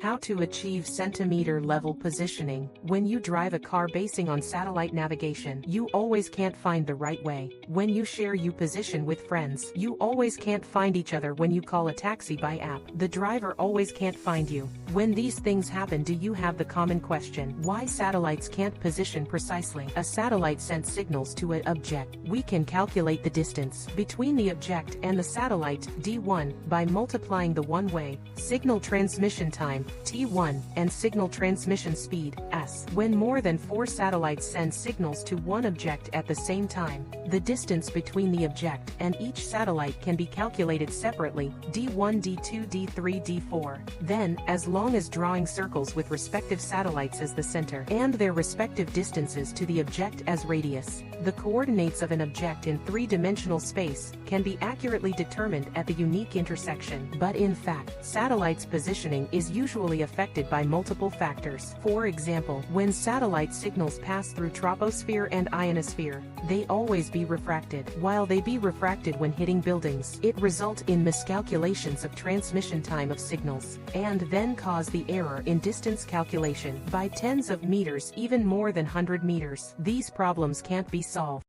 How to achieve centimeter level positioning. When you drive a car basing on satellite navigation, you always can't find the right way. When you share your position with friends, you always can't find each other. When you call a taxi by app, the driver always can't find you. When these things happen, do you have the common question, why satellites can't position precisely? A satellite sends signals to an object. We can calculate the distance between the object and the satellite, d1, by multiplying the one-way signal transmission time, t1, and signal transmission speed, s. When more than 4 satellites send signals to one object at the same time, the distance between the object and each satellite can be calculated separately, d1, d2, d3, d4. Then, as long as drawing circles with respective satellites as the center and their respective distances to the object as radius, the coordinates of an object in 3-dimensional space can be accurately determined at the unique intersection. But in fact, satellites' positioning is usually affected by multiple factors. For example, when satellite signals pass through troposphere and ionosphere, they always be refracted. While they be refracted when hitting buildings, it result in miscalculations of transmission time of signals, and then cause the error in distance calculation by tens of meters, even more than 100 meters. These problems can't be solved